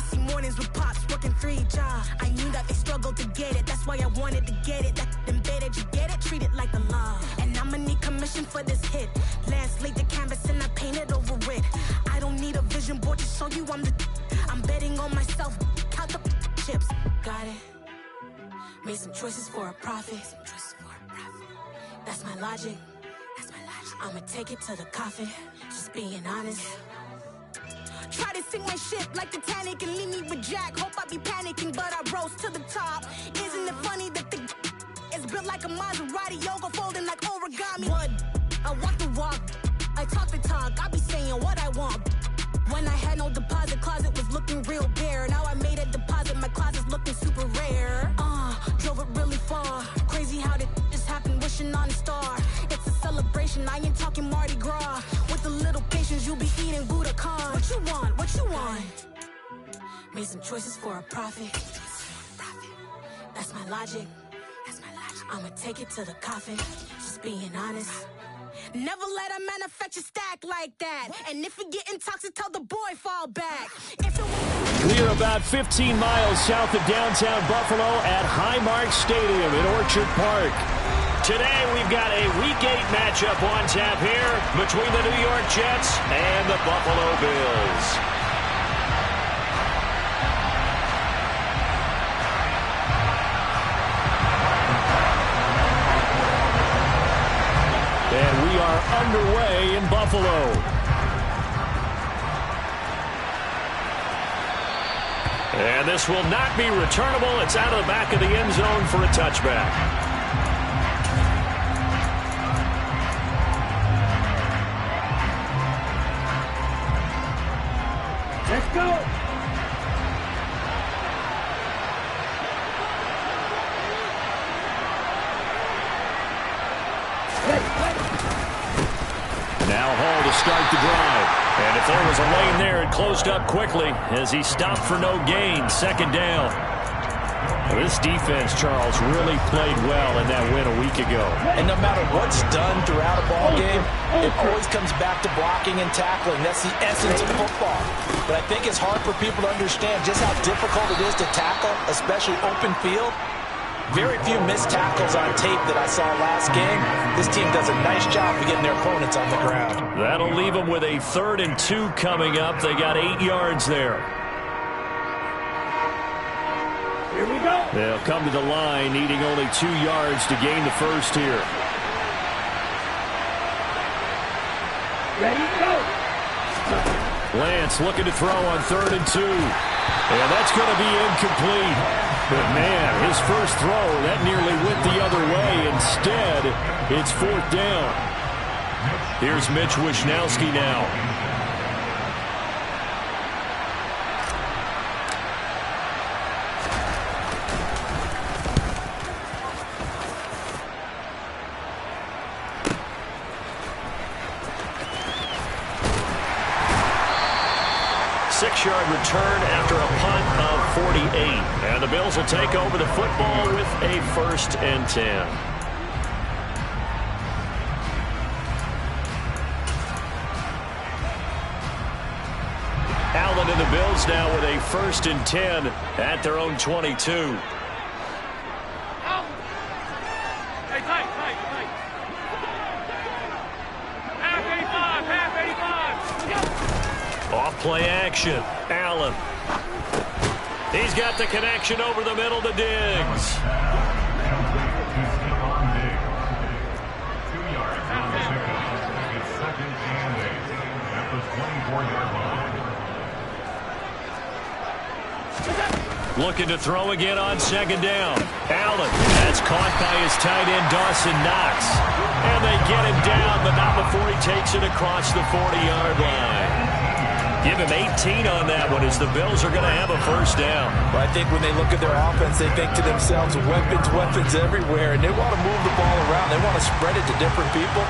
Messy mornings with pops, working 3 jobs. I knew that they struggled to get it. That's why I wanted to get it. That embedded, you get it? Treat it like the law. And I'ma need commission for this hit. Last laid the canvas and I painted over it. I don't need a vision board to show you I'm betting on myself. Count the chips. Got it. Made some choices for a profit. That's my logic. I'ma take it to the coffin. Just being honest. Try to sink my ship like Titanic and leave me with Jack. Hope I be panicking, but I rose to the top. Isn't it funny that the is built like a Maserati, yoga folding like origami? What? I walk the walk, I talk the talk. I be saying what I want. When I had no deposit, closet was looking real bare. Now I made a deposit, my closet's looking super rare. Drove it really far. Crazy how did this happen, wishing on a star. It's a celebration, I ain't talking Mardi Gras. With a little patience, you'll be eating Budokan. What you want? What you want? Made some choices for a profit. That's my logic. I'ma take it to the coffin. Just being honest. Never let a manufacture stack like that. And if it getting toxic, tell the boy fall back. We are about 15 miles south of downtown Buffalo at Highmark Stadium in Orchard Park. Today we've got a Week 8 matchup on tap here between the New York Jets and the Buffalo Bills. And we are underway in Buffalo. And this will not be returnable. It's out of the back of the end zone for a touchback. Let's go. Now Hall to start the drive. And if there was a lane there, it closed up quickly as he stopped for no gain. Second down. This defense, Charles, really played well in that win a week ago. And no matter what's done throughout a ball game, it always comes back to blocking and tackling. That's the essence of football. But I think it's hard for people to understand just how difficult it is to tackle, especially open field. Very few missed tackles on tape that I saw last game. This team does a nice job of getting their opponents on the ground. That'll leave them with a 3rd and 2 coming up. They got 8 yards there. Here we go. They'll come to the line, needing only 2 yards to gain the first here. Ready, go. Lance looking to throw on 3rd and 2. And that's going to be incomplete. But, man, his first throw, that nearly went the other way. Instead, it's 4th down. Here's Mitch Wishnowsky now. Six-yard return after a punt of 48. And the Bills will take over the football with a 1st and 10. Allen and the Bills now with a 1st and 10 at their own 22. Off-play action. Allen. He's got the connection over the middle to Diggs. Looking to throw again on 2nd down. Allen. That's caught by his tight end, Dawson Knox. And they get him down, but not before he takes it across the 40-yard line. Give him 18 on that one as the Bills are going to have a 1st down. But I think when they look at their offense, they think to themselves, weapons everywhere, and they want to move the ball around. They want to spread it to different people.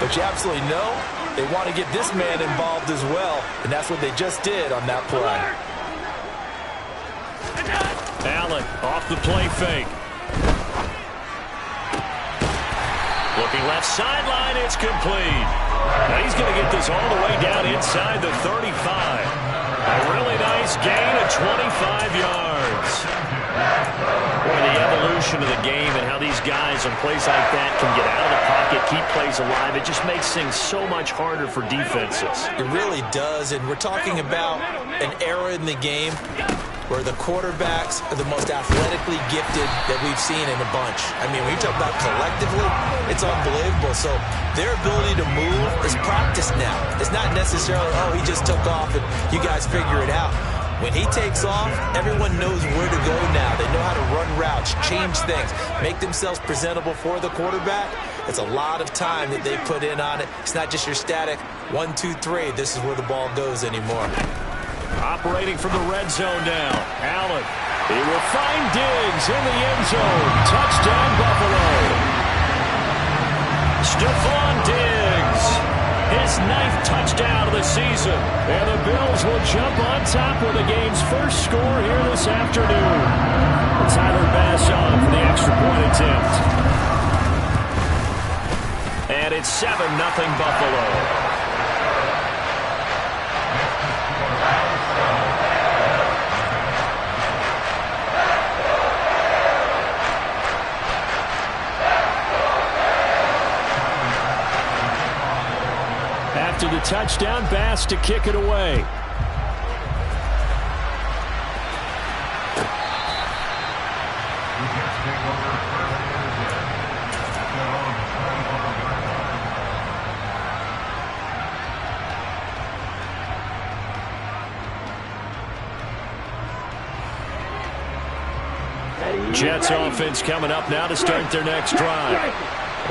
But you absolutely know they want to get this man involved as well, and that's what they just did on that play. Allen off the play fake. Looking left sideline, it's complete. Now he's going to get this all the way down inside the 35. A really nice gain, a 25 yards. Boy, the evolution of the game and how these guys on plays like that can get out of the pocket, keep plays alive, it just makes things so much harder for defenses. It really does, and we're talking about an era in the game where the quarterbacks are the most athletically gifted that we've seen in a bunch. I mean, when you talk about collectively, it's unbelievable. So their ability to move is practiced now. It's not necessarily, oh, he just took off and you guys figure it out. When he takes off, everyone knows where to go now. They know how to run routes, change things, make themselves presentable for the quarterback. It's a lot of time that they put in on it. It's not just your static 1, 2, 3. This is where the ball goes anymore. Operating from the red zone now. Allen. He will find Diggs in the end zone. Touchdown, Buffalo. Stephon Diggs. His 9th touchdown of the season. And the Bills will jump on top with the game's first score here this afternoon. Tyler Bass on for the extra point attempt. And it's 7-0 Buffalo. After the touchdown, Bass to kick it away. Jets offense coming up now to start their next drive.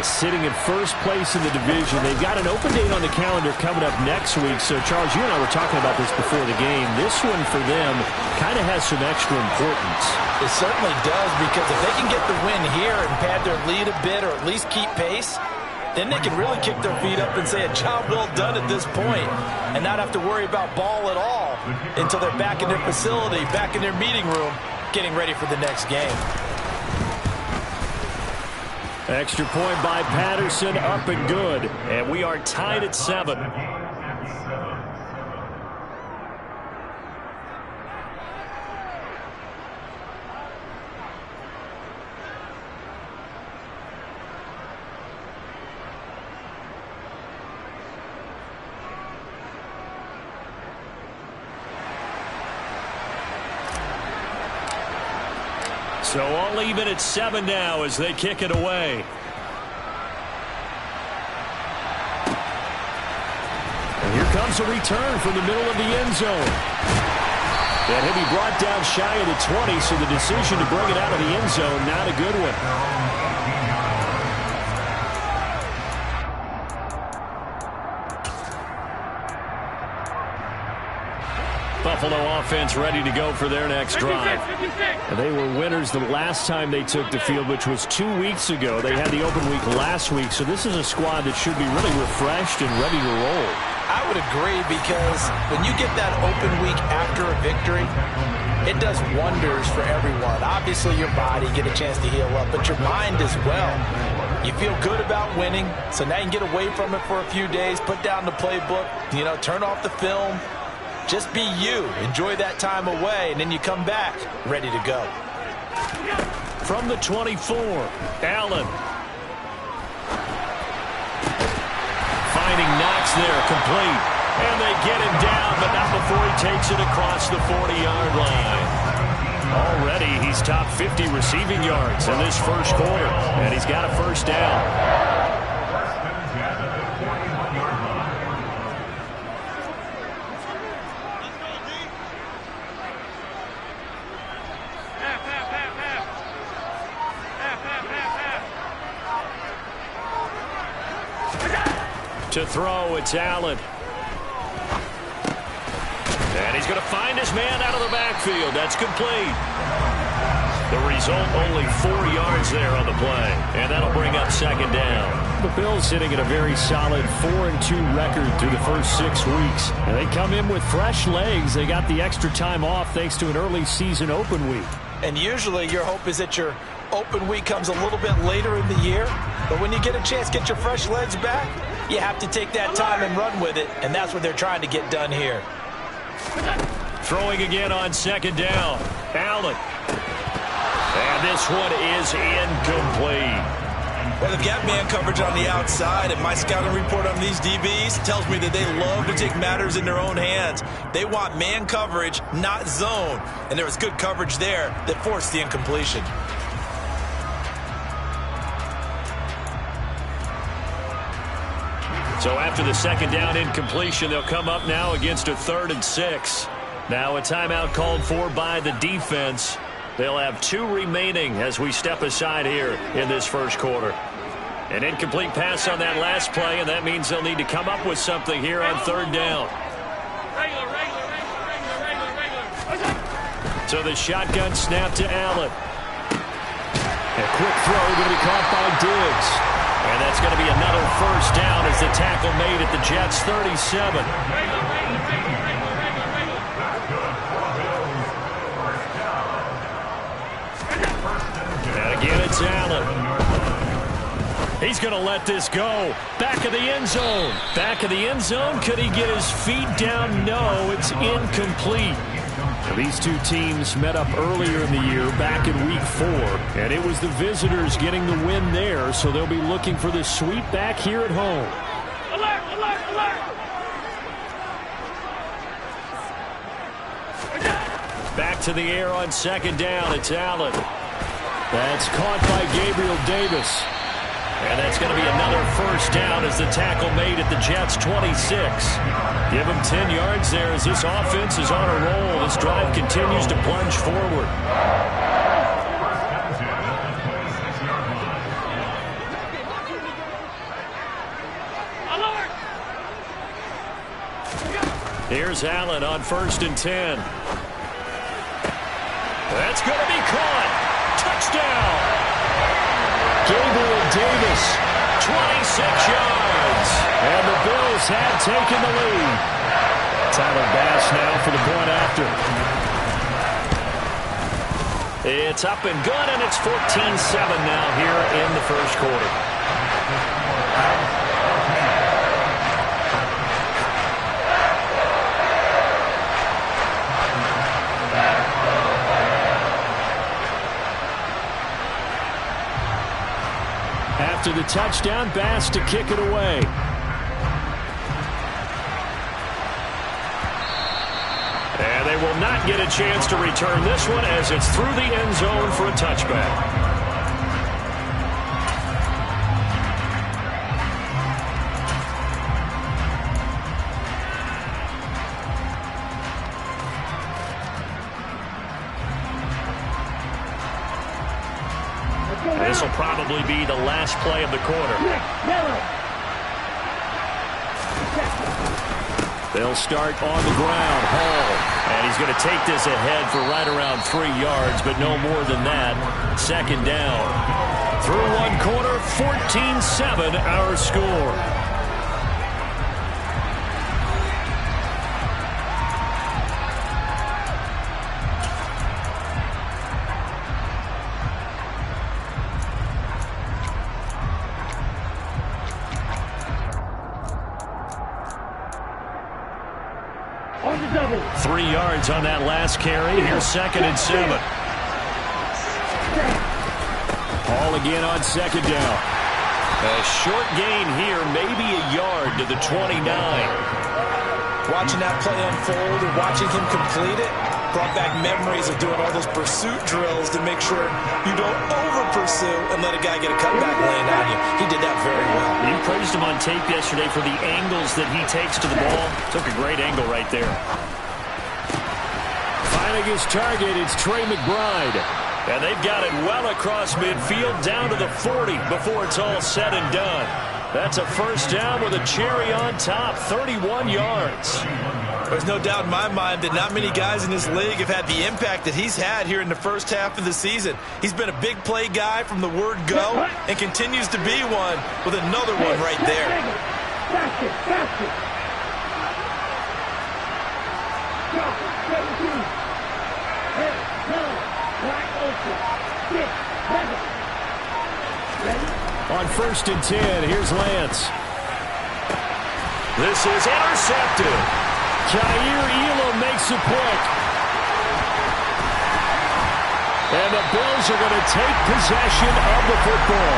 Sitting in first place in the division. They've got an open date on the calendar coming up next week. So, Charles, you and I were talking about this before the game. This one for them kind of has some extra importance. It certainly does, because if they can get the win here and pad their lead a bit or at least keep pace, then they can really kick their feet up and say a job well done at this point and not have to worry about ball at all until they're back in their facility, back in their meeting room, getting ready for the next game. Extra point by Patterson, up and good. And we are tied at 7. So all even at 7 now as they kick it away. And here comes a return from the middle of the end zone. And he'll be brought down shy of the 20, so the decision to bring it out of the end zone, not a good one. Buffalo offense ready to go for their next drive. And they were winners the last time they took the field, which was 2 weeks ago. They had the open week last week, so this is a squad that should be really refreshed and ready to roll. I would agree, because when you get that open week after a victory, it does wonders for everyone. Obviously, your body, get a chance to heal up, but your mind as well. You feel good about winning, so now you can get away from it for a few days, put down the playbook, turn off the film. Just be you. Enjoy that time away, and then you come back ready to go. From the 24, Allen. Finding Knox there, complete. And they get him down, but not before he takes it across the 40-yard line. Already, he's top 50 receiving yards in this first quarter, and he's got a first down. To throw, it's Allen. And he's going to find his man out of the backfield. That's complete. The result, only 4 yards there on the play. And that'll bring up second down. The Bills sitting at a very solid 4-2 record through the first 6 weeks. And they come in with fresh legs. They got the extra time off thanks to an early season open week. And usually your hope is that your open week comes a little bit later in the year. But when you get a chance to get your fresh legs back, you have to take that time and run with it. And that's what they're trying to get done here. Throwing again on second down. Allen. And this one is incomplete. Well, they've got man coverage on the outside, and my scouting report on these DBs tells me that they love to take matters in their own hands. They want man coverage, not zone. And there was good coverage there that forced the incompletion. So after the second down incompletion, they'll come up now against a 3rd and 6. Now a timeout called for by the defense. They'll have 2 remaining as we step aside here in this first quarter. An incomplete pass on that last play, and that means they'll need to come up with something here on 3rd down. So the shotgun snap to Allen. A quick throw going to be caught by Diggs. And that's going to be another first down as the tackle made at the Jets' 37. Again, it's Allen. He's going to let this go. Back of the end zone. Back of the end zone. Could he get his feet down? No, it's incomplete. These two teams met up earlier in the year, back in Week 4, and it was the visitors getting the win there, so they'll be looking for the sweep back here at home. Alert, alert, alert! Back to the air on second down. It's Allen. That's caught by Gabriel Davis. And that's going to be another first down as the tackle made at the Jets' 26. Give them 10 yards there as this offense is on a roll. This drive continues to plunge forward. Here's Allen on 1st and 10. That's going to be caught. Touchdown. Gabriel Davis, 26 yards. And the Bills have taken the lead. Tyler Bass now for the point after. It's up and good, and it's 14-7 now here in the first quarter. After the touchdown, Bass to kick it away. And they will not get a chance to return this one as it's through the end zone for a touchback. This will probably be the last play of the quarter. They'll start on the ground. Hall. And he's going to take this ahead for right around 3 yards, but no more than that. Second down. Through one quarter, 14-7 our score. On the double. 3 yards on that last carry. Here's 2nd and 7. Hall again on second down. A short gain here, maybe a yard to the 29. Watching that play unfold and watching him complete it brought back memories of doing all those pursuit drills to make sure you don't over-pursue and let a guy get a cutback lane on you. He did that very well. You praised him on tape yesterday for the angles that he takes to the ball. Took a great angle right there. Finding his target, it's Trey McBride. And they've got it well across midfield down to the 40 before it's all said and done. That's a first down with a cherry on top, 31 yards. There's no doubt in my mind that not many guys in this league have had the impact that he's had here in the first half of the season. He's been a big play guy from the word go and continues to be one with another one right there. Faster, faster. Drop, 17. 10, 9, wide open. 6, 7. Ready? On 1st and 10, here's Lance. This is intercepted. Jair Elam makes it quick. And the Bills are going to take possession of the football.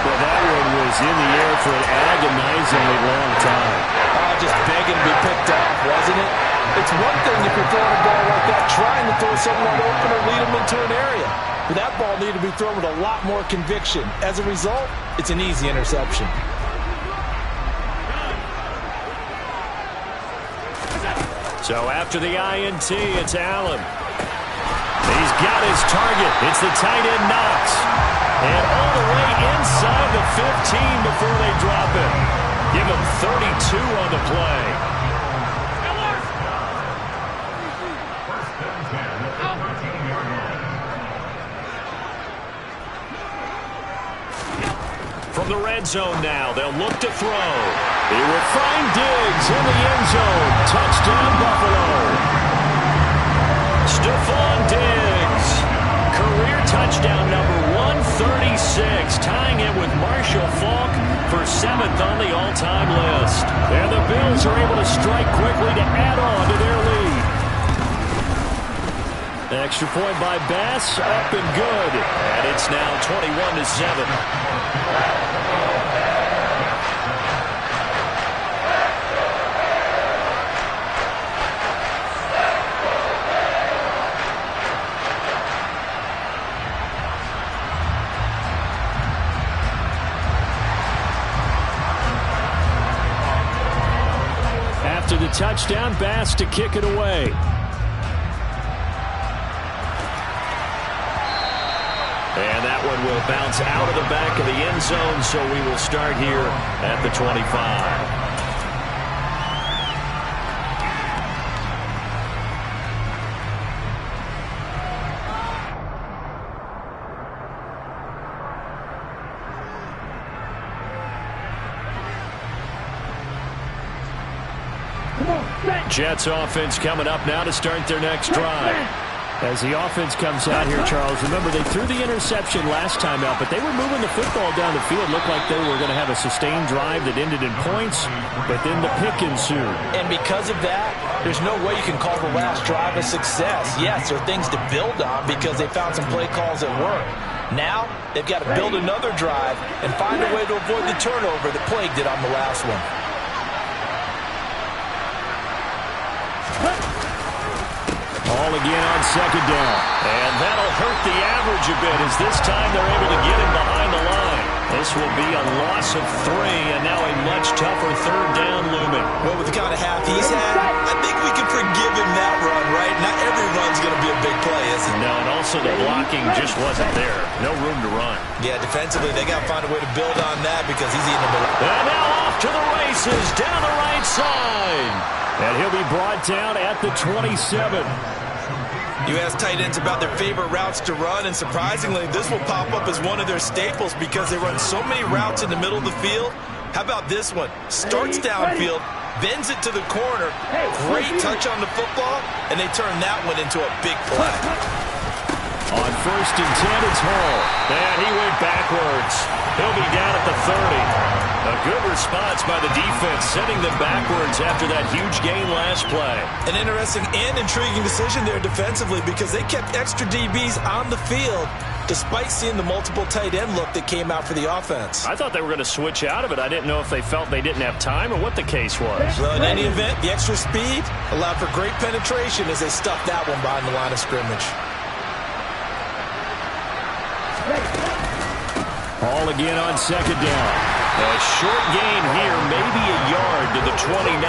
But that one was in the air for an agonizingly long time. Just begging to be picked off, wasn't it? It's one thing if you're throwing a ball like that, trying to throw someone open or lead them into an area. But that ball needed to be thrown with a lot more conviction. As a result, it's an easy interception. So after the INT, it's Allen. He's got his target. It's the tight end Knox. And all the way inside the 15 before they drop it. Give him 32 on the play. From the red zone now, they'll look to throw. He will find Diggs in the end zone. Touchdown, Buffalo. Stephon Diggs. Career touchdown number 136, tying it with Marshall Faulk for 7th on the all-time list. And the Bills are able to strike quickly to add on to their lead. Extra point by Bass, up and good. And it's now 21-7. After the touchdown, Bass to kick it away. And that one will bounce out of the back of the end zone, so we will start here at the 25. Jets offense coming up now to start their next drive. As the offense comes out here, Charles, remember they threw the interception last time out, but they were moving the football down the field. Looked like they were going to have a sustained drive that ended in points, but then the pick ensued. And because of that, there's no way you can call the last drive a success. Yes, there are things to build on because they found some play calls that work. Now, they've got to build another drive and find a way to avoid the turnover that plagued it on the last one. Ball again on second down. And that'll hurt the average a bit as this time they're able to get him behind the line. This will be a loss of 3 and now a much tougher third down looming. Well, with the kind of half he's had, I think we can forgive him that run, right? Not every run's going to be a big play, is it? No, and also the blocking just wasn't there. No room to run. Yeah, defensively, they got to find a way to build on that because he's eating them. And now off to the races down the right side. And he'll be brought down at the 27. You ask tight ends about their favorite routes to run, and surprisingly, this will pop up as one of their staples because they run so many routes in the middle of the field. How about this one? Starts downfield, bends it to the corner, great touch on the football, and they turn that one into a big play. On first and 10, it's Hall. And he went backwards. He'll be down at the 30. A good response by the defense, sending them backwards after that huge gain last play. An interesting and intriguing decision there defensively because they kept extra DBs on the field despite seeing the multiple tight end look that came out for the offense. I thought they were going to switch out of it. I didn't know if they felt they didn't have time or what the case was. Well, in any event, the extra speed allowed for great penetration as they stuffed that one behind the line of scrimmage. Ball again on second down. A short gain here, maybe a yard to the 29.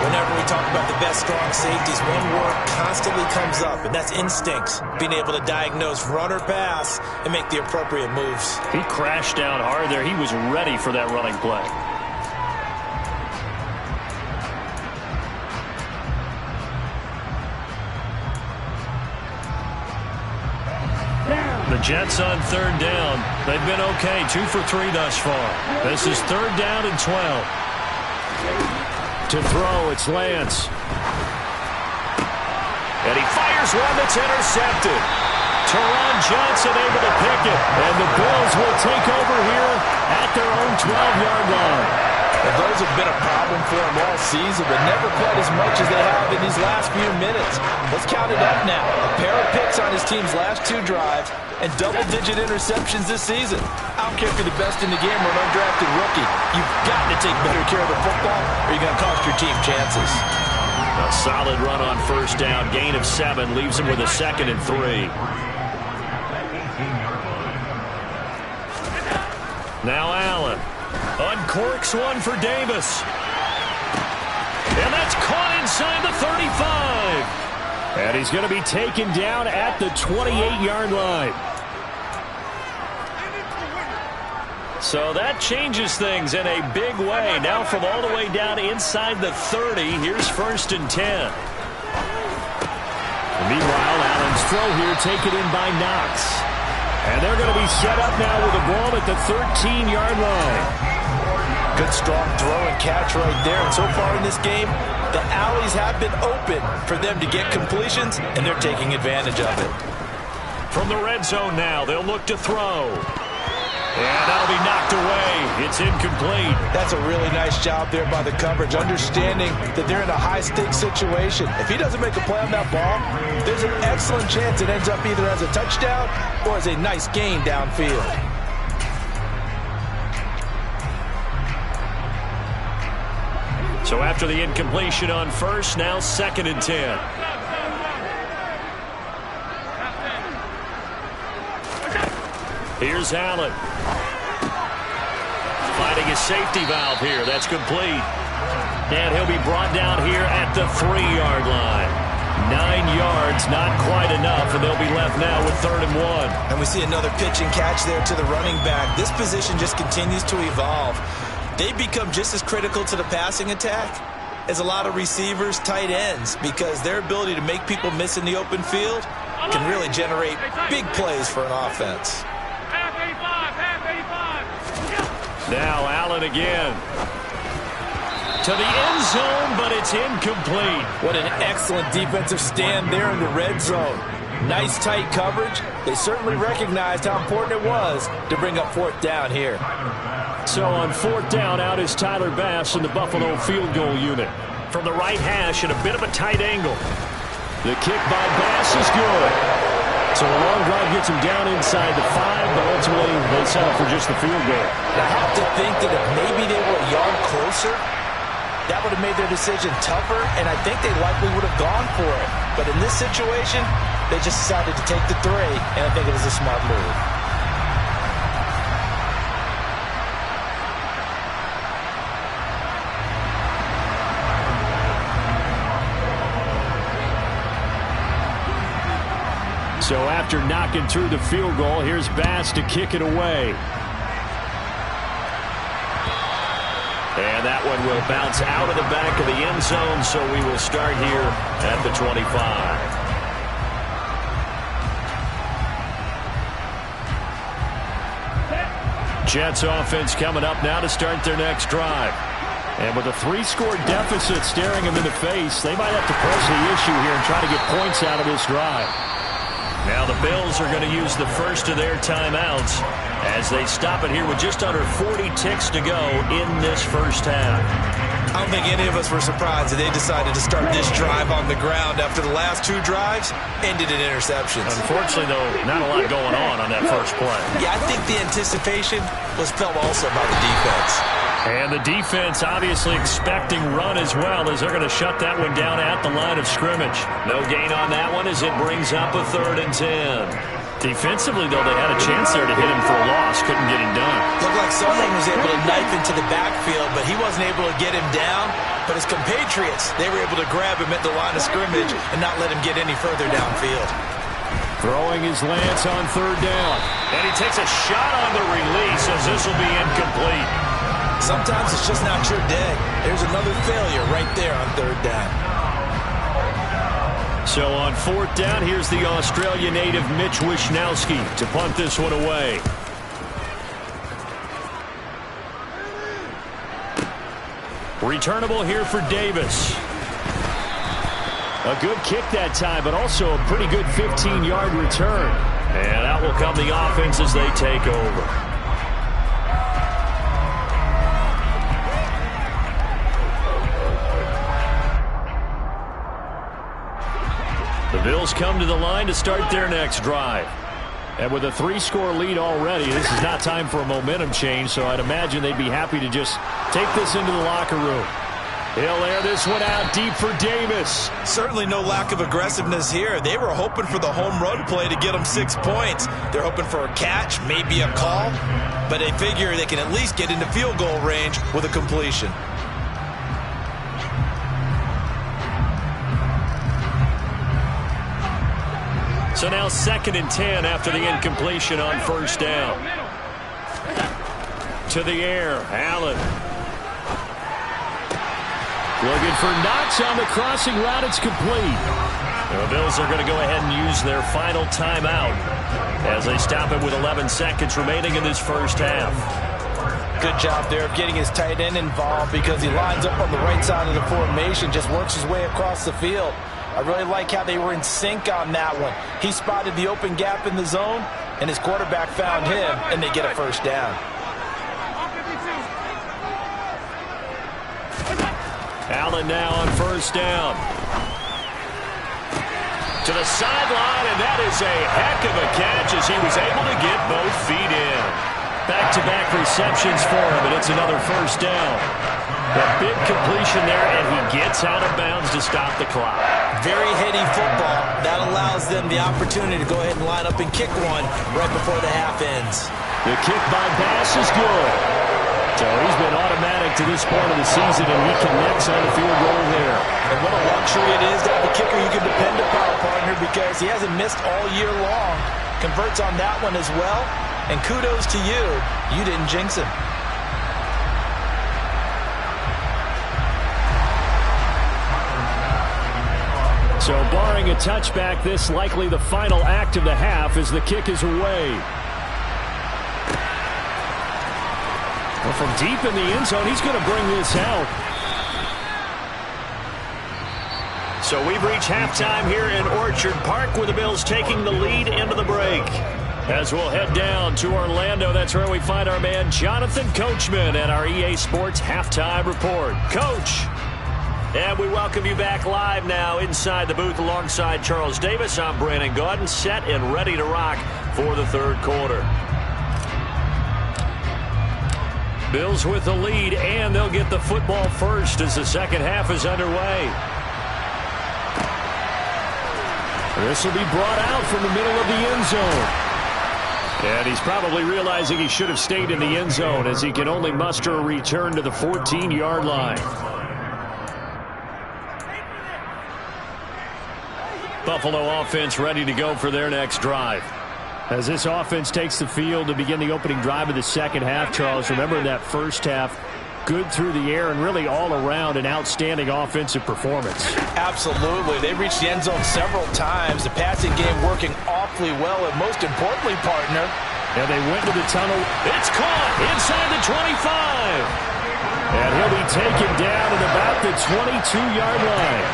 Whenever we talk about the best strong safeties, one word constantly comes up, and that's instincts. Being able to diagnose run or pass and make the appropriate moves. He crashed down hard there. He was ready for that running play. The Jets on third down. They've been okay, 2 for 3 thus far. This is third down and 12. To throw, it's Lance. And he fires one that's intercepted. Teron Johnson able to pick it. And the Bills will take over here at their own 12-yard line. And those have been a problem for him all season, but never quite as much as they have in these last few minutes. Let's count it up now. A pair of picks on his team's last 2 drives and double-digit interceptions this season. I don't care if you're the best in the game or an undrafted rookie. You've got to take better care of the football or you're going to cost your team chances. A solid run on first down. Gain of 7 leaves him with a 2nd and 3. Now Allen uncorks one for Davis. And that's caught inside the 35. And he's going to be taken down at the 28-yard line. So that changes things in a big way. Now from all the way down inside the 30, here's 1st and 10. And meanwhile, Allen's throw here taken in by Knox. And they're going to be set up now with the ball at the 13-yard line. Good strong throw and catch right there. And so far in this game, the alleys have been open for them to get completions, and they're taking advantage of it. From the red zone now, they'll look to throw. And that'll be knocked away. It's incomplete. That's a really nice job there by the coverage, understanding that they're in a high-stakes situation. If he doesn't make a play on that ball, there's an excellent chance it ends up either as a touchdown or as a nice gain downfield. So after the incompletion on first, now 2nd and 10. Here's Allen. Finding his safety valve here. That's complete. And he'll be brought down here at the 3-yard line. 9 yards, not quite enough, and they'll be left now with 3rd and 1. And we see another pitch and catch there to the running back. This position just continues to evolve. They become just as critical to the passing attack as a lot of receivers, tight ends, because their ability to make people miss in the open field can really generate big plays for an offense. Now Allen again. To the end zone, but it's incomplete. What an excellent defensive stand there in the red zone. Nice tight coverage. They certainly recognized how important it was to bring up 4th down here. So on 4th down, out is Tyler Bass in the Buffalo field goal unit. From the right hash at a bit of a tight angle. The kick by Bass is good. So a long drive gets him down inside the 5, but ultimately they settle for just the field goal. I have to think that if maybe they were a yard closer, that would have made their decision tougher, and I think they likely would have gone for it. But in this situation, they just decided to take the 3, and I think it was a smart move. So after knocking through the field goal, here's Bass to kick it away. And that one will bounce out of the back of the end zone, so we will start here at the 25. Jets offense coming up now to start their next drive. And with a 3-score deficit staring them in the face, they might have to press the issue here and try to get points out of this drive. Now the Bills are going to use the first of their timeouts as they stop it here with just under 40 ticks to go in this first half. I don't think any of us were surprised that they decided to start this drive on the ground after the last 2 drives ended in interceptions. Unfortunately, though, not a lot going on that first play. Yeah, I think the anticipation was felt also by the defense. And the defense obviously expecting run as well as they're going to shut that one down at the line of scrimmage. No gain on that one as it brings up a 3rd and 10. Defensively, though, they had a chance there to hit him for a loss. Couldn't get it done. Looked like someone was able to knife into the backfield, but he wasn't able to get him down. But his compatriots, they were able to grab him at the line of scrimmage and not let him get any further downfield. Throwing his Lance on 3rd down. And he takes a shot on the release as this will be incomplete. Sometimes it's just not your day. There's another failure right there on 3rd down. So on 4th down, here's the Australia native Mitch Wishnowsky to punt this one away. Returnable here for Davis. A good kick that time, but also a pretty good 15-yard return. And out will come the offense as they take over. The Bills come to the line to start their next drive. And with a 3-score lead already, this is not time for a momentum change, so I'd imagine they'd be happy to just take this into the locker room. He'll air this one out deep for Davis. Certainly no lack of aggressiveness here. They were hoping for the home run play to get them 6 points. They're hoping for a catch, maybe a call, but they figure they can at least get into field goal range with a completion. So now 2nd and 10 after the incompletion on first down. To the air, Allen. Looking for Knox on the crossing route. It's complete. The Bills are going to go ahead and use their final timeout as they stop it with 11 seconds remaining in this first half. Good job there of getting his tight end involved because he lines up on the right side of the formation, just works his way across the field. I really like how they were in sync on that one. He spotted the open gap in the zone, and his quarterback found him, and they get a first down. Allen now on first down. To the sideline, and that is a heck of a catch as he was able to get both feet in. Back-to-back receptions for him, and it's another first down. A big completion there, and he gets out of bounds to stop the clock. Very heady football. That allows them the opportunity to go ahead and line up and kick one right before the half ends. The kick by Bass is good. So he's been automatic to this point of the season, and he connects on the field goal there. And what a luxury it is to have a kicker you can depend upon, partner, because he hasn't missed all year long. Converts on that one as well. And kudos to you. You didn't jinx him. So barring a touchback, this likely the final act of the half as the kick is away. Well, from deep in the end zone, he's going to bring this out. So we've reached halftime here in Orchard Park with the Bills taking the lead into the break. As we'll head down to Orlando, that's where we find our man Jonathan Coachman at our EA Sports Halftime Report. Coach. And we welcome you back live now inside the booth alongside Charles Davis. I'm Brandon Gaudin, set and ready to rock for the third quarter. Bills with the lead, and they'll get the football first as the second half is underway. This will be brought out from the middle of the end zone. And he's probably realizing he should have stayed in the end zone as he can only muster a return to the 14-yard line. Buffalo offense ready to go for their next drive. As this offense takes the field to begin the opening drive of the second half, Charles, remember in that first half, good through the air and really all around an outstanding offensive performance. Absolutely. They reached the end zone several times. The passing game working awfully well, and most importantly, partner. And they went to the tunnel. It's caught inside the 25. And he'll be taken down at about the 22-yard line.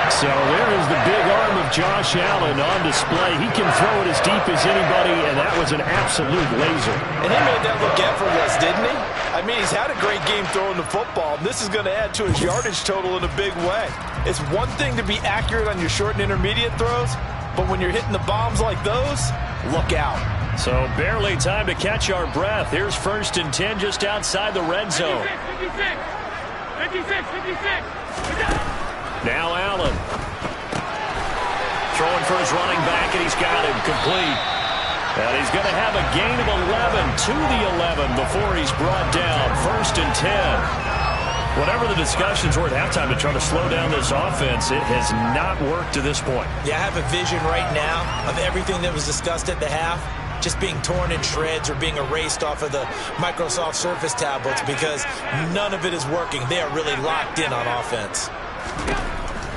So there is the big arm of Josh Allen on display. He can throw it as deep as anybody, and that was an absolute laser. And he made that look effortless, didn't he? I mean, he's had a great game throwing the football. This is going to add to his yardage total in a big way. It's one thing to be accurate on your short and intermediate throws, but when you're hitting the bombs like those, look out. So barely time to catch our breath. Here's 1st and 10 just outside the red zone. 56. Now Allen. Throwing for his running back, and he's got him complete. And he's going to have a gain of 11 to the 11 before he's brought down. 1st and 10. Whatever the discussions were at halftime to try to slow down this offense, it has not worked to this point. Yeah, I have a vision right now of everything that was discussed at the half just being torn in shreds or being erased off of the Microsoft Surface tablets because none of it is working. They are really locked in on offense.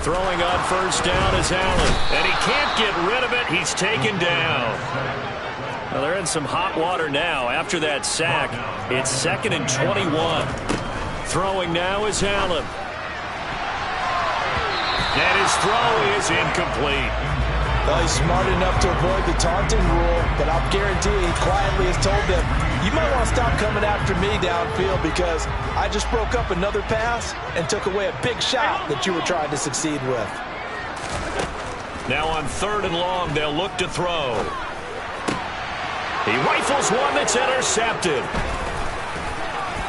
Throwing on first down is Allen, and he can't get rid of it. He's taken down. Well, they're in some hot water now after that sack. It's 2nd and 21. Throwing now is Allen. And his throw is incomplete. Well, he's smart enough to avoid the taunting rule, but I'll guarantee he quietly has told them, you might want to stop coming after me downfield because I just broke up another pass and took away a big shot that you were trying to succeed with. Now on 3rd and long, they'll look to throw. He rifles one that's intercepted.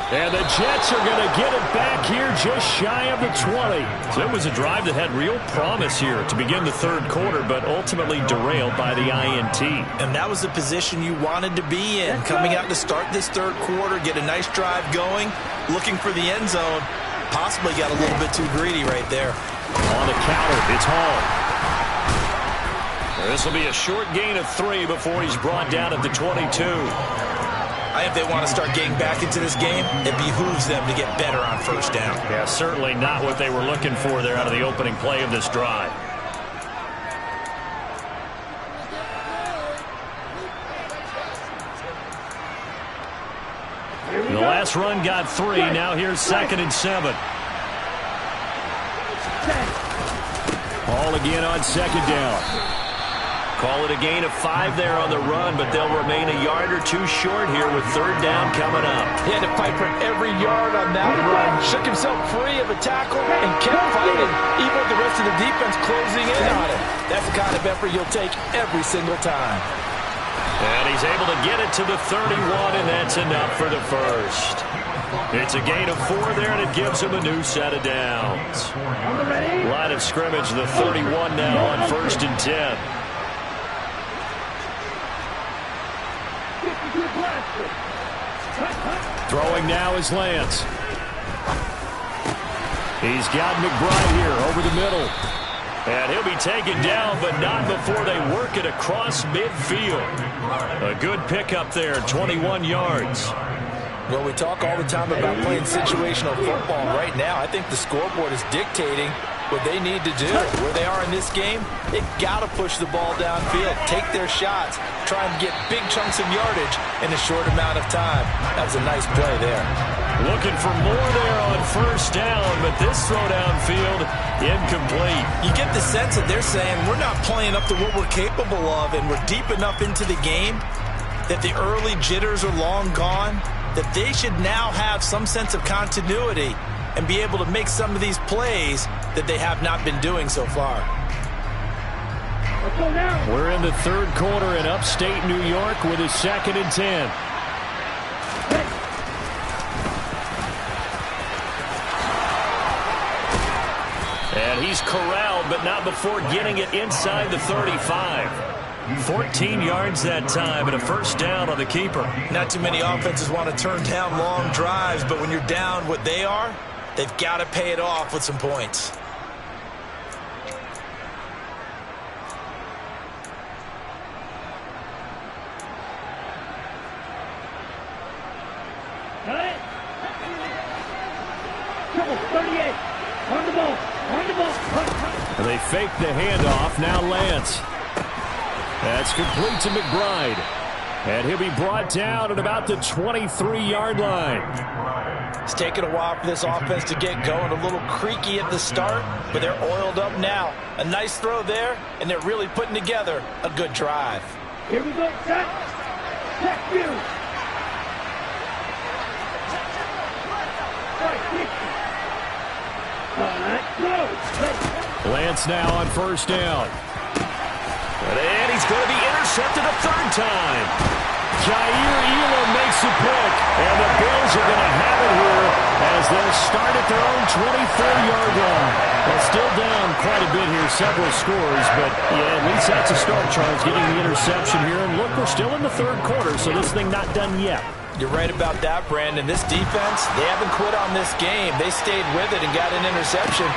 And the Jets are going to get it back here just shy of the 20. So it was a drive that had real promise here to begin the 3rd quarter, but ultimately derailed by the INT. And that was the position you wanted to be in. Coming out to start this 3rd quarter, get a nice drive going, looking for the end zone. Possibly got a little bit too greedy right there. On the counter, it's Hall. This will be a short gain of 3 before he's brought down at the 22. I think if they want to start getting back into this game, it behooves them to get better on 1st down. Yeah, certainly not what they were looking for there out of the opening play of this drive. The last run got 3. Now here's 2nd and 7. Hall again on 2nd down. Call it a gain of 5 there on the run, but they'll remain a yard or 2 short here with 3rd down coming up. He had to fight for every yard on that run. Shook himself free of a tackle and kept fighting, even with the rest of the defense closing in on him. That's the kind of effort you'll take every single time. And he's able to get it to the 31, and that's enough for the 1st. It's a gain of 4 there, and it gives him a new set of downs. Line of scrimmage, the 31 now on 1st and 10. Throwing now is Lance. He's got McBride here over the middle. And he'll be taken down, but not before they work it across midfield. A good pickup there, 21 yards. Well, we talk all the time about playing situational football. Right now, I think the scoreboard is dictating what they need to do. Where they are in this game, they've got to push the ball downfield, take their shots, try and get big chunks of yardage in a short amount of time. That was a nice play there. Looking for more there on 1st down, but this throw downfield, incomplete. You get the sense that they're saying we're not playing up to what we're capable of, and we're deep enough into the game that the early jitters are long gone, that they should now have some sense of continuity and be able to make some of these plays that they have not been doing so far. We're in the 3rd quarter in upstate New York with a 2nd and 10. And he's corralled, but not before getting it inside the 35. 14 yards that time and a 1st down on the keeper. Not too many offenses want to turn down long drives, but when you're down what they are, they've got to pay it off with some points. And they fake the handoff. Now Lance. That's complete to McBride. And he'll be brought down at about the 23-yard line. It's taken a while for this offense to get going. A little creaky at the start, but they're oiled up now. A nice throw there, and they're really putting together a good drive. Here we go, set. Check you. Lance now on 1st down. And he's going to be intercepted a 3rd time. Jair Elam makes a pick, and the Bills are going to have it here as they'll start at their own 24-yard line. They're still down quite a bit here, several scores, but yeah, at least that's a start, Charles, getting the interception here. And look, we're still in the 3rd quarter, so this thing not done yet. You're right about that, Brandon. This defense, they haven't quit on this game. They stayed with it and got an interception.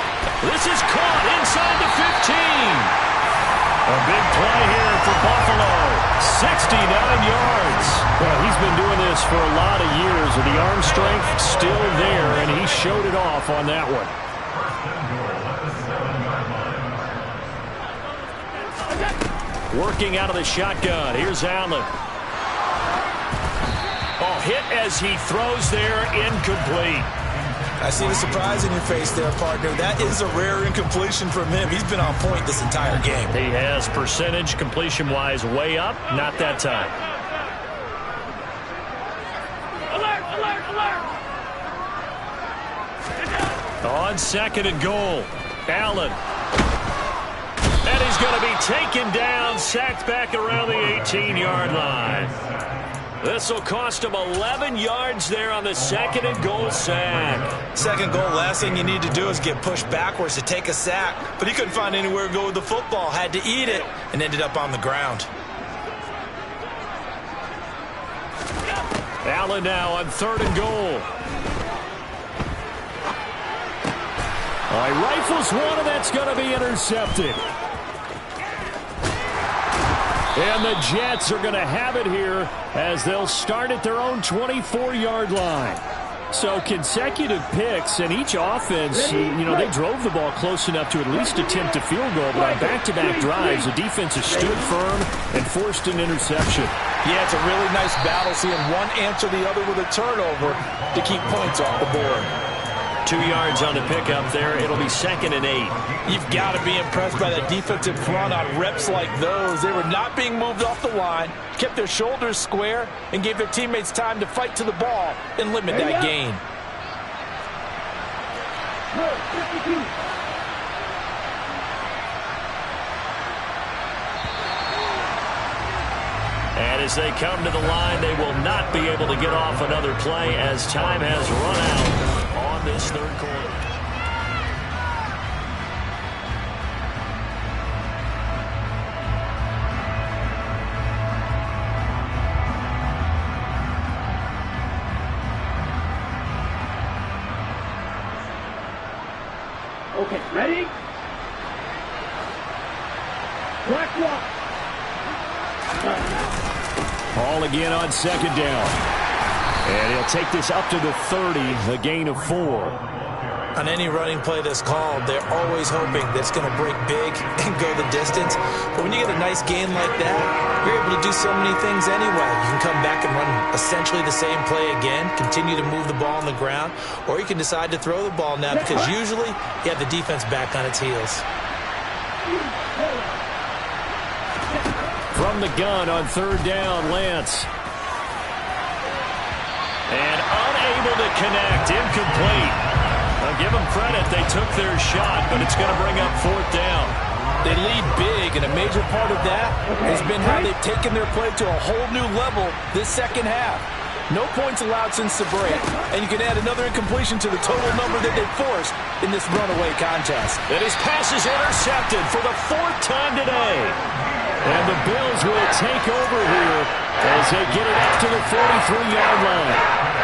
This is caught inside the 15. A big play here for Buffalo. 69 yards. Well, he's been doing this for a lot of years, and the arm strength still there, and he showed it off on that one. Working out of the shotgun. Here's Allen. Oh, hit as he throws there, incomplete. I see the surprise in your face there, partner. That is a rare incompletion from him. He's been on point this entire game. He has percentage completion-wise way up. Not that time. Alert, alert, alert. On 2nd and goal, Allen. And he's going to be taken down, sacked back around the 18-yard line. This will cost him 11 yards there on the 2nd and goal sack. Second goal, last thing you need to do is get pushed backwards to take a sack. But he couldn't find anywhere to go with the football, had to eat it, and ended up on the ground. Allen now on 3rd and goal. All right, rifles one, and that's going to be intercepted. And the Jets are going to have it here as they'll start at their own 24-yard line. So consecutive picks, and each offense, they drove the ball close enough to at least attempt a field goal, but on back-to-back drives, the defense has stood firm and forced an interception. Yeah, it's a really nice battle seeing one answer the other with a turnover to keep points off the board. 2 yards on the pickup there. It'll be 2nd and 8. You've got to be impressed by that defensive front on reps like those. They were not being moved off the line, kept their shoulders square, and gave their teammates time to fight to the ball and limit that gain. And as they come to the line, they will not be able to get off another play as time has run out on this 3rd quarter. Okay, ready? Black walk. Ball again on 2nd down. And he'll take this up to the 30, a gain of 4. On any running play that's called, they're always hoping that it's going to break big and go the distance. But when you get a nice gain like that, you're able to do so many things anyway. You can come back and run essentially the same play again, continue to move the ball on the ground, or you can decide to throw the ball now because usually you have the defense back on its heels. From the gun on 3rd down, Lance. And unable to connect, incomplete. I'll give them credit, they took their shot, but it's going to bring up 4th down. They lead big, and a major part of that has been how they've taken their play to a whole new level this 2nd half. No points allowed since the break, and you can add another incompletion to the total number that they forced in this runaway contest. And his pass is intercepted for the 4th time today. And the Bills will take over here as they get it up to the 43-yard line.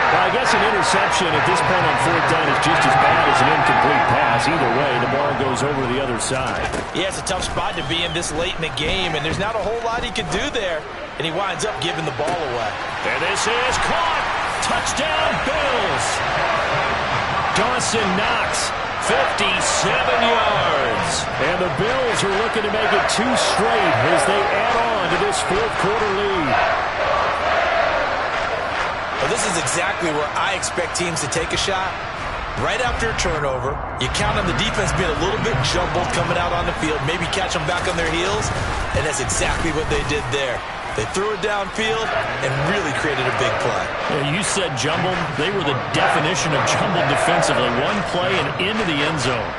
Well, I guess an interception at this point on 4th down is just as bad as an incomplete pass. Either way, the ball goes over to the other side. Yeah, it's a tough spot to be in this late in the game, and there's not a whole lot he can do there, and he winds up giving the ball away. And this is caught. Touchdown, Bills. Dawson Knox, 57 yards. And the Bills are looking to make it 2 straight as they add on to this 4th quarter lead. Well, this is exactly where I expect teams to take a shot. Right after a turnover, you count on the defense being a little bit jumbled coming out on the field, maybe catch them back on their heels, and that's exactly what they did there. They threw it downfield and really created a big play. Yeah, you said jumbled. They were the definition of jumbled defensively. One play and into the end zone.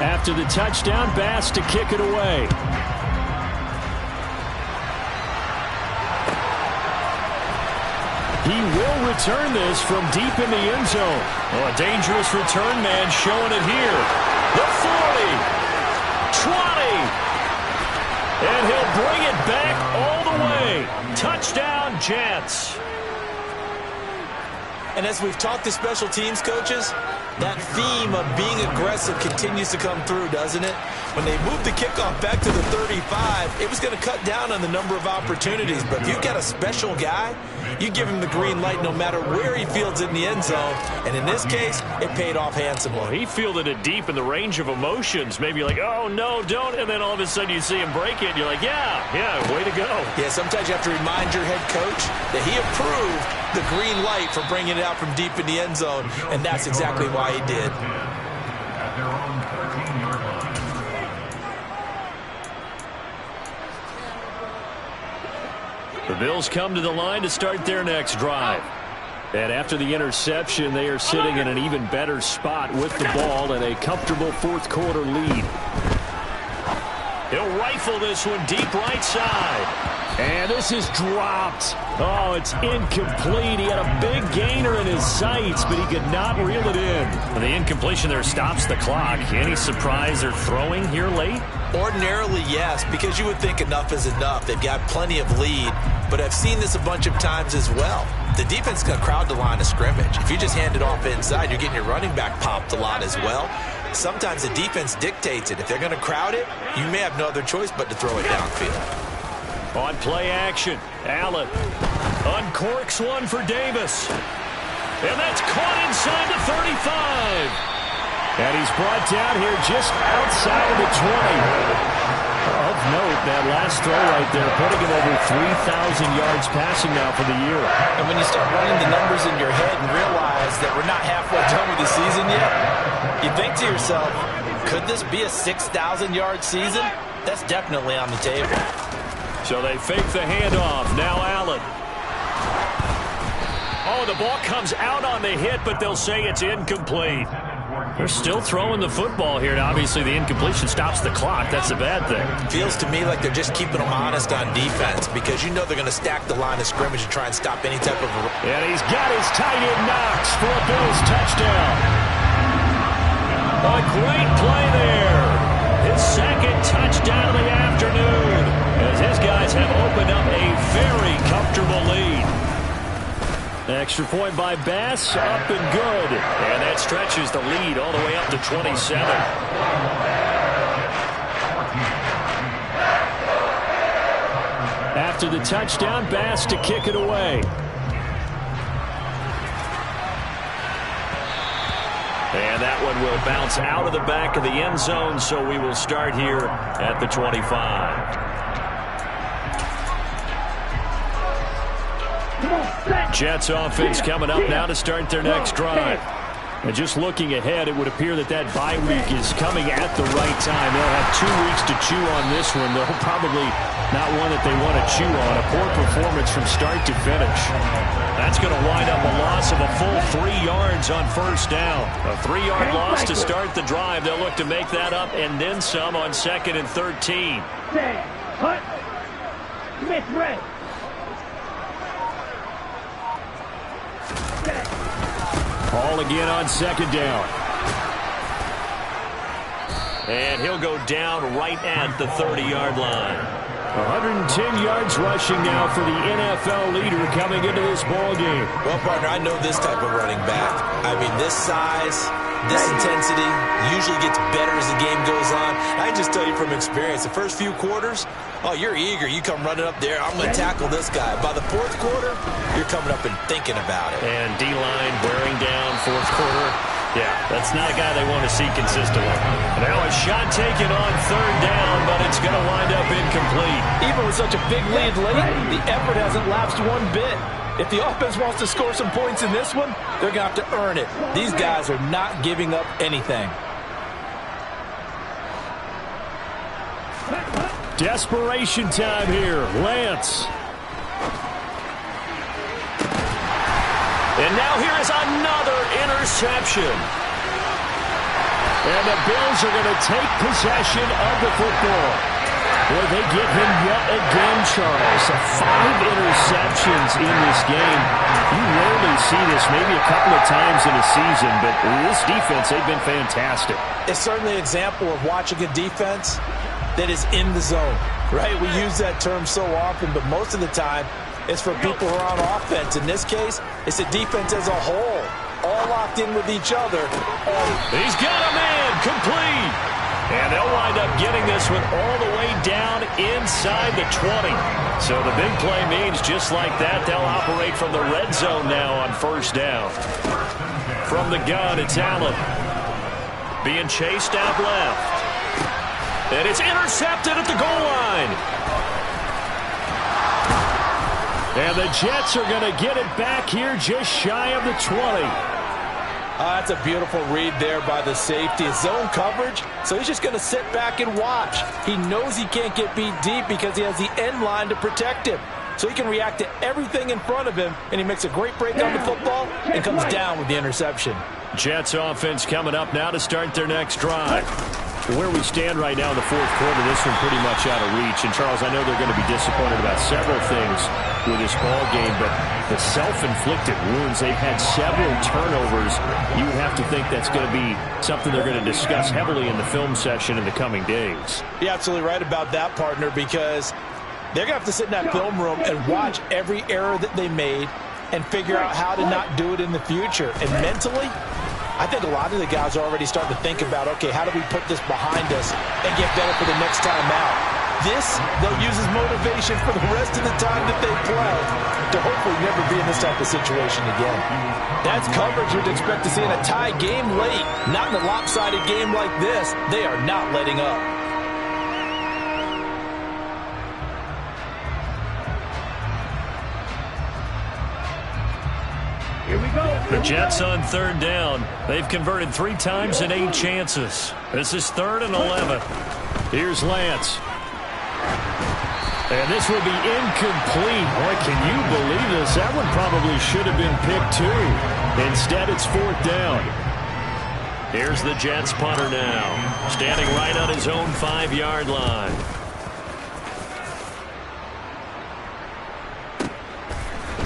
After the touchdown, Bass to kick it away. He will return this from deep in the end zone. Oh, a dangerous return man showing it here. The 40, 20, and he'll bring it back all the way. Touchdown, Jets. And as we've talked to special teams coaches, that theme of being aggressive continues to come through, doesn't it? When they moved the kickoff back to the 35, it was going to cut down on the number of opportunities. But if you've got a special guy, you give him the green light no matter where he fields it in the end zone. And in this case, it paid off handsomely. Well, he fielded it deep in the range of emotions. Maybe like, oh, no, don't. And then all of a sudden you see him break it, and you're like, yeah, way to go. Yeah, sometimes you have to remind your head coach that he approved the green light for bringing it out from deep in the end zone, and that's exactly why he did. The Bills come to the line to start their next drive. And after the interception, they are sitting in an even better spot with the ball and a comfortable fourth quarter lead. He'll rifle this one deep right side. And this is dropped. Oh, it's incomplete. He had a big gainer in his sights, but he could not reel it in. And the incompletion there stops the clock. Any surprise they're throwing here late? Ordinarily, yes, because you would think enough is enough. They've got plenty of lead, but I've seen this a bunch of times as well. The defense is going to crowd the line of scrimmage. If you just hand it off inside, you're getting your running back popped a lot as well. Sometimes the defense dictates it. If they're going to crowd it, you may have no other choice but to throw it downfield. On play action, Allen uncorks one for Davis. And that's caught inside the 35. And he's brought down here just outside of the 20. Of note, that last throw right there, putting him over 3,000 yards passing now for the year. And when you start running the numbers in your head and realize that we're not halfway done with the season yet, you think to yourself, could this be a 6,000-yard season? That's definitely on the table. So they fake the handoff. Now Allen. Oh, the ball comes out on the hit, but they'll say it's incomplete. They're still throwing the football here, and obviously the incompletion stops the clock. That's a bad thing. Feels to me like they're just keeping them honest on defense because you know they're going to stack the line of scrimmage and try and stop any type of... And he's got his tight end Knox for a Bills touchdown. A great play there. His second touchdown of the afternoon as his guys have opened up a very comfortable lead. Extra point by Bass, up and good. And that stretches the lead all the way up to 27. After the touchdown, Bass to kick it away. And that one will bounce out of the back of the end zone, so we will start here at the 25. Jets offense coming up now to start their next drive. And just looking ahead, it would appear that bye week is coming at the right time. They'll have 2 weeks to chew on this one. They'll probably not one that they want to chew on. A poor performance from start to finish. That's going to wind up a loss of a full 3 yards on first down. A 3-yard loss to start the drive. They'll look to make that up and then some on 2nd and 13. Smith, red. Ball again on 2nd down. And he'll go down right at the 30-yard line. 110 yards rushing now for the NFL leader coming into this ball game. Well, partner, I know this type of running back. I mean, this size, this intensity usually gets better as the game goes on. I just tell you from experience, the first few quarters, oh, you're eager. You come running up there. I'm going to tackle this guy. By the 4th quarter, you're coming up and thinking about it. And D-line wearing down 4th quarter. Yeah, that's not a guy they want to see consistently. Now a shot taken on 3rd down, but it's going to wind up incomplete. Even with such a big lead late, the effort hasn't lapsed one bit. If the offense wants to score some points in this one, they're going to have to earn it. These guys are not giving up anything. Desperation time here. Lance. And now here is another interception. And the Bills are going to take possession of the football. Boy, they get him yet again, Charles. 5 interceptions in this game. You rarely see this, maybe a couple of times in a season, but this defense, they've been fantastic. It's certainly an example of watching a defense that is in the zone, right? We use that term so often, but most of the time, it's for people who are on offense. In this case, it's the defense as a whole, all locked in with each other. He's got a man, complete. And they'll wind up getting this one all the way down inside the 20. So the big play means just like that, they'll operate from the red zone now on 1st down. From the gun, it's Allen. Being chased out left. And it's intercepted at the goal line. And the Jets are going to get it back here just shy of the 20. That's a beautiful read there by the safety. It's zone coverage, so he's just going to sit back and watch. He knows he can't get beat deep because he has the end line to protect him. so he can react to everything in front of him, and he makes a great break on the football and comes down with the interception. Jets offense coming up now to start their next drive. Where we stand right now in the fourth quarter, this one pretty much out of reach. And, Charles, I know they're going to be disappointed about several things with this ball game, but the self-inflicted wounds, they've had several turnovers. You would have to think that's going to be something they're going to discuss heavily in the film session in the coming days. You're absolutely right about that, partner, because they're going to have to sit in that film room and watch every error that they made and figure out how to not do it in the future. And mentally, I think a lot of the guys are already starting to think about, okay, how do we put this behind us and get better for the next time out? This, they'll use as motivation for the rest of the time that they play to hopefully never be in this type of situation again. That's coverage you'd expect to see in a tie game late. Not in a lopsided game like this. They are not letting up. Here we go. The Jets on third down. They've converted 3 times in 8 chances. This is 3rd and 11. Here's Lance. And this will be incomplete. Boy, can you believe this? That one probably should have been picked too. Instead, it's 4th down. Here's the Jets punter now, standing right on his own 5-yard line.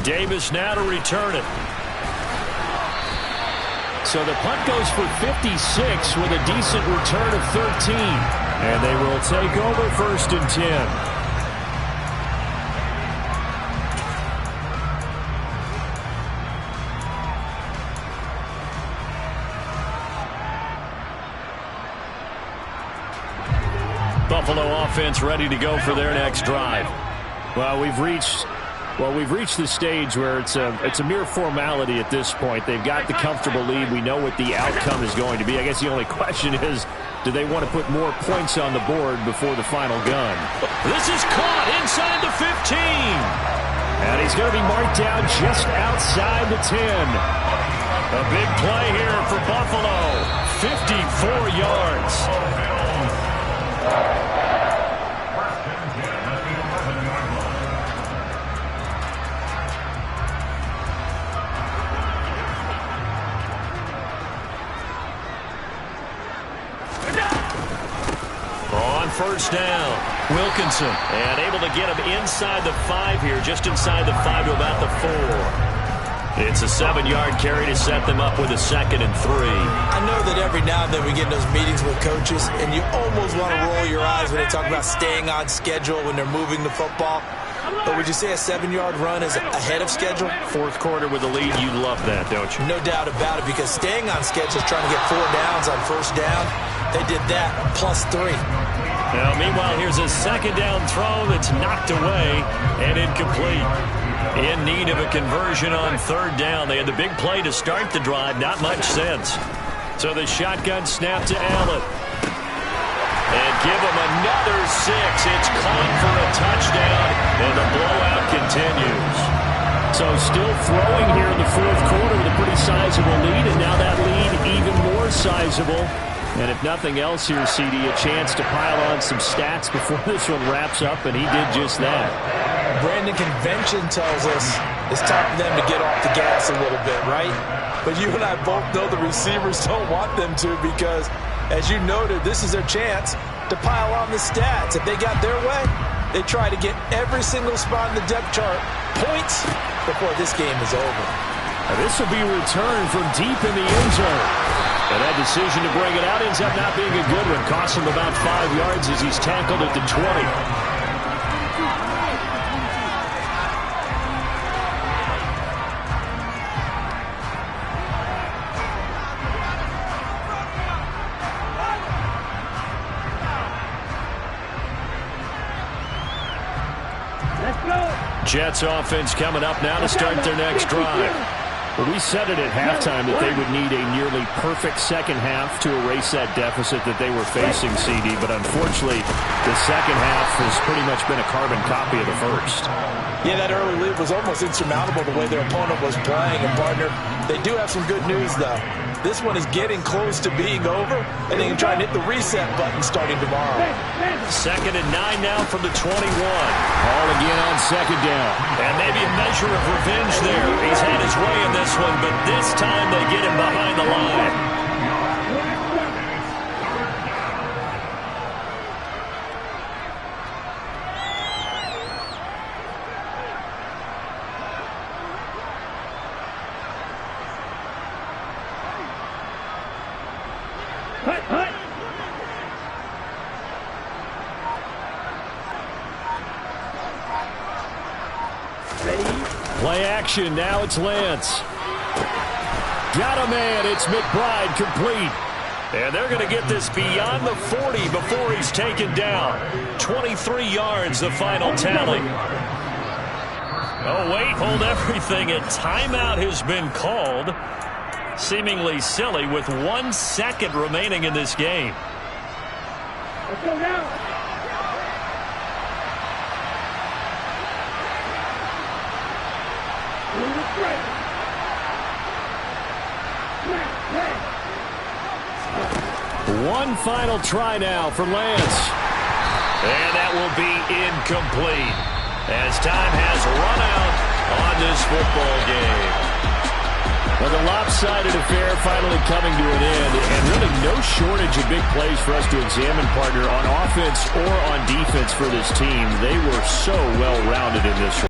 Davis now to return it. So the punt goes for 56 with a decent return of 13. And they will take over 1st and 10. Buffalo offense ready to go for their next drive. Well, we've reached the stage where it's a mere formality at this point. They've got the comfortable lead. We know what the outcome is going to be. I guess the only question is, do they want to put more points on the board before the final gun? This is caught inside the 15. And he's going to be marked down just outside the 10. A big play here for Buffalo. 54 yards. First down, Wilkinson, and able to get him inside the 5 here, just inside the 5 to about the 4. It's a 7-yard carry to set them up with a 2nd and 3. I know that every now and then we get in those meetings with coaches, and you almost want to roll your eyes when they talk about staying on schedule when they're moving the football. But would you say a 7-yard run is ahead of schedule? Fourth quarter with the lead, you love that, don't you? No doubt about it, because staying on schedule is trying to get 4 downs on first down. They did that plus 3. Now, meanwhile, here's a 2nd down throw that's knocked away and incomplete. In need of a conversion on 3rd down. They had the big play to start the drive. Not much sense. So the shotgun snap to Allen. And give him another 6. It's caught for a touchdown, and the blowout continues. So still throwing here in the fourth quarter with a pretty sizable lead, and now that lead even more sizable. And if nothing else here, CD, a chance to pile on some stats before this one wraps up, and he did just that. Brandon, convention tells us it's time for them to get off the gas a little bit, right? But you and I both know the receivers don't want them to, because, as you noted, this is their chance to pile on the stats. If they got their way, they try to get every single spot in the depth chart points before this game is over. Now this will be returned from deep in the end zone. And that decision to bring it out ends up not being a good one. Costs him about 5 yards as he's tackled at the 20. Jets offense coming up now to start their next drive. Well, we said it at halftime that they would need a nearly perfect second half to erase that deficit that they were facing, CD. But unfortunately, the second half has pretty much been a carbon copy of the first. Yeah, that early lead was almost insurmountable the way their opponent was playing. And, partner, they do have some good news, though. This one is getting close to being over, and they can try and hit the reset button starting tomorrow. 2nd and 9 now from the 21. Ball again on 2nd down. And maybe a measure of revenge there. He's had his way in this one, but this time they get him behind the line. Play action. Now it's Lance. Got a man. It's McBride complete. And they're going to get this beyond the 40 before he's taken down. 23 yards, the final tally. Oh, wait. Hold everything. A timeout has been called. Seemingly silly with 1 second remaining in this game. Let's go now. One final try now for Lance. And that will be incomplete as time has run out on this football game. Well, the lopsided affair finally coming to an end, and really no shortage of big plays for us to examine, partner, on offense or on defense for this team. They were so well-rounded in this one.